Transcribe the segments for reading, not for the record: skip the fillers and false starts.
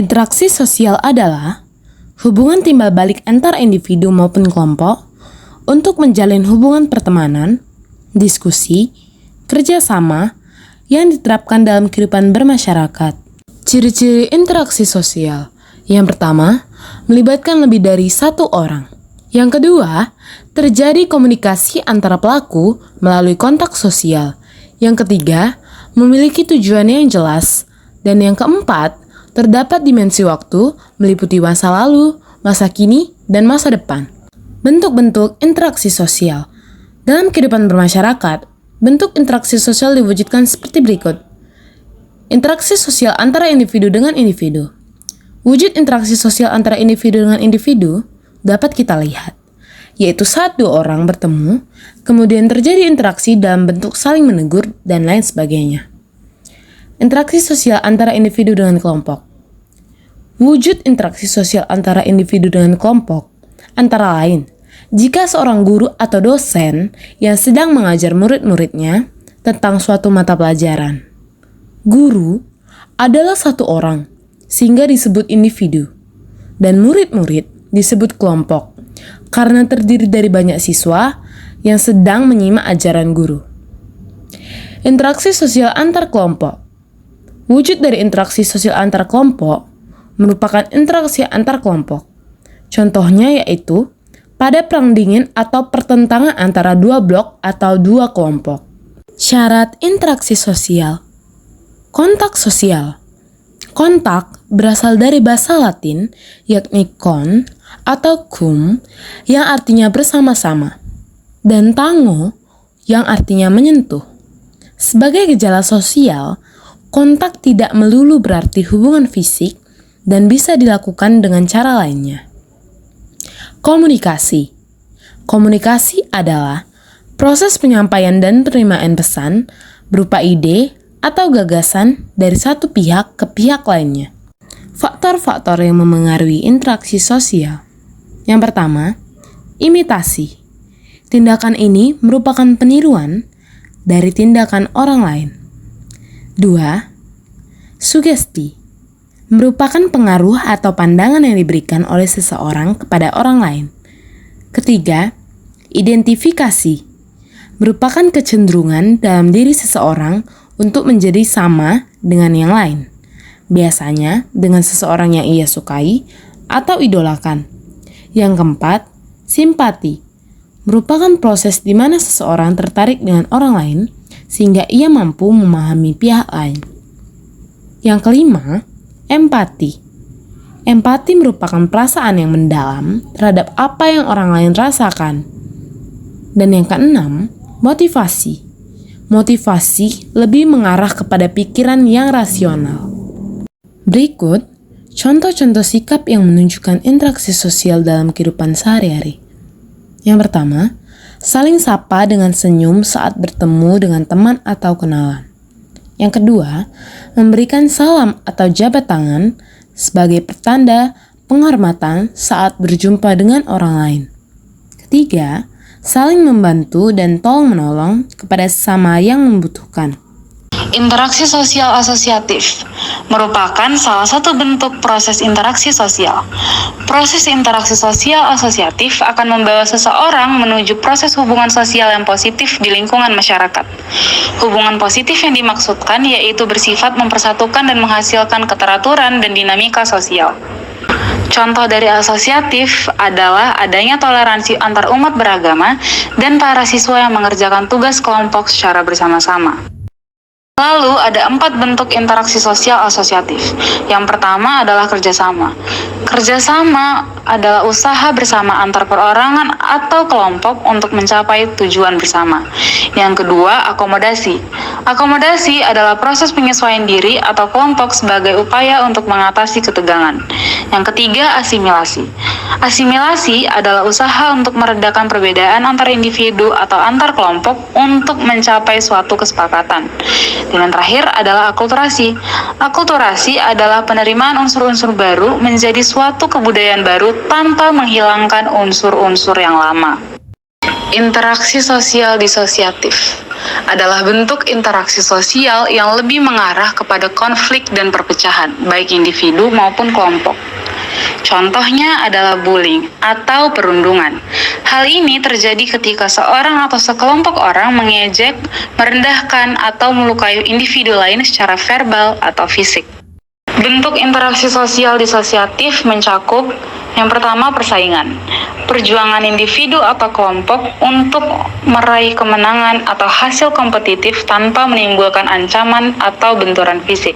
Interaksi sosial adalah hubungan timbal balik antar individu maupun kelompok untuk menjalin hubungan pertemanan, diskusi, kerjasama yang diterapkan dalam kehidupan bermasyarakat. Ciri-ciri interaksi sosial. Yang pertama, melibatkan lebih dari satu orang. Yang kedua, terjadi komunikasi antara pelaku melalui kontak sosial. Yang ketiga, memiliki tujuan yang jelas. Dan yang keempat, terdapat dimensi waktu meliputi masa lalu, masa kini, dan masa depan. Bentuk-bentuk interaksi sosial. Dalam kehidupan bermasyarakat, bentuk interaksi sosial diwujudkan seperti berikut. Interaksi sosial antara individu dengan individu. Wujud interaksi sosial antara individu dengan individu dapat kita lihat, yaitu saat dua orang bertemu, kemudian terjadi interaksi dalam bentuk saling menegur dan lain sebagainya. Interaksi sosial antara individu dengan kelompok. Wujud interaksi sosial antara individu dengan kelompok antara lain jika seorang guru atau dosen yang sedang mengajar murid-muridnya tentang suatu mata pelajaran. Guru adalah satu orang, sehingga disebut individu, dan murid-murid disebut kelompok, karena terdiri dari banyak siswa yang sedang menyimak ajaran guru. Interaksi sosial antar kelompok. Wujud dari interaksi sosial antar kelompok merupakan interaksi antar kelompok. Contohnya yaitu pada perang dingin atau pertentangan antara dua blok atau dua kelompok. Syarat interaksi sosial. Kontak sosial. Kontak berasal dari bahasa Latin yakni con atau cum yang artinya bersama-sama dan tango yang artinya menyentuh. Sebagai gejala sosial, kontak tidak melulu berarti hubungan fisik dan bisa dilakukan dengan cara lainnya. Komunikasi. Komunikasi adalah proses penyampaian dan penerimaan pesan berupa ide atau gagasan dari satu pihak ke pihak lainnya. Faktor-faktor yang memengaruhi interaksi sosial. Yang pertama, imitasi. Tindakan ini merupakan peniruan dari tindakan orang lain. 2. Sugesti. Merupakan pengaruh atau pandangan yang diberikan oleh seseorang kepada orang lain. 3. Identifikasi. Merupakan kecenderungan dalam diri seseorang untuk menjadi sama dengan yang lain. Biasanya dengan seseorang yang ia sukai atau idolakan. Yang keempat, simpati. Merupakan proses di mana seseorang tertarik dengan orang lain sehingga ia mampu memahami pihak lain. Yang kelima, empati. Empati merupakan perasaan yang mendalam terhadap apa yang orang lain rasakan. Dan yang keenam, motivasi. Motivasi lebih mengarah kepada pikiran yang rasional. Berikut, contoh-contoh sikap yang menunjukkan interaksi sosial dalam kehidupan sehari-hari. Yang pertama, saling sapa dengan senyum saat bertemu dengan teman atau kenalan. Yang kedua, memberikan salam atau jabat tangan sebagai pertanda penghormatan saat berjumpa dengan orang lain. Ketiga, saling membantu dan tolong-menolong kepada sesama yang membutuhkan. Interaksi sosial asosiatif merupakan salah satu bentuk proses interaksi sosial. Proses interaksi sosial asosiatif akan membawa seseorang menuju proses hubungan sosial yang positif di lingkungan masyarakat. Hubungan positif yang dimaksudkan yaitu bersifat mempersatukan dan menghasilkan keteraturan dan dinamika sosial. Contoh dari asosiatif adalah adanya toleransi antar umat beragama dan para siswa yang mengerjakan tugas kelompok secara bersama-sama. Lalu ada 4 bentuk interaksi sosial asosiatif. Yang pertama adalah kerjasama. Kerjasama adalah usaha bersama antar perorangan atau kelompok untuk mencapai tujuan bersama. Yang kedua, akomodasi. Akomodasi adalah proses penyesuaian diri atau kelompok sebagai upaya untuk mengatasi ketegangan. Yang ketiga, asimilasi. Asimilasi adalah usaha untuk meredakan perbedaan antar individu atau antar kelompok untuk mencapai suatu kesepakatan. Dan yang terakhir adalah akulturasi. Akulturasi adalah penerimaan unsur-unsur baru menjadi suatu kebudayaan baru tanpa menghilangkan unsur-unsur yang lama. Interaksi sosial disosiatif adalah bentuk interaksi sosial yang lebih mengarah kepada konflik dan perpecahan, baik individu maupun kelompok. Contohnya adalah bullying atau perundungan. Hal ini terjadi ketika seorang atau sekelompok orang mengejek, merendahkan, atau melukai individu lain secara verbal atau fisik. Bentuk interaksi sosial disosiatif mencakup yang pertama persaingan, perjuangan individu atau kelompok untuk meraih kemenangan atau hasil kompetitif tanpa menimbulkan ancaman atau benturan fisik.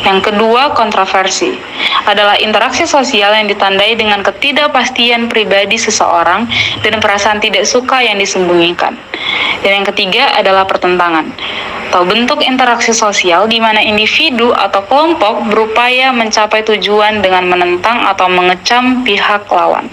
Yang kedua, kontroversi adalah interaksi sosial yang ditandai dengan ketidakpastian pribadi seseorang dan perasaan tidak suka yang disembunyikan. Dan yang ketiga adalah pertentangan atau bentuk interaksi sosial di mana individu atau kelompok berupaya mencapai tujuan dengan menentang atau mengecam pihak lawan.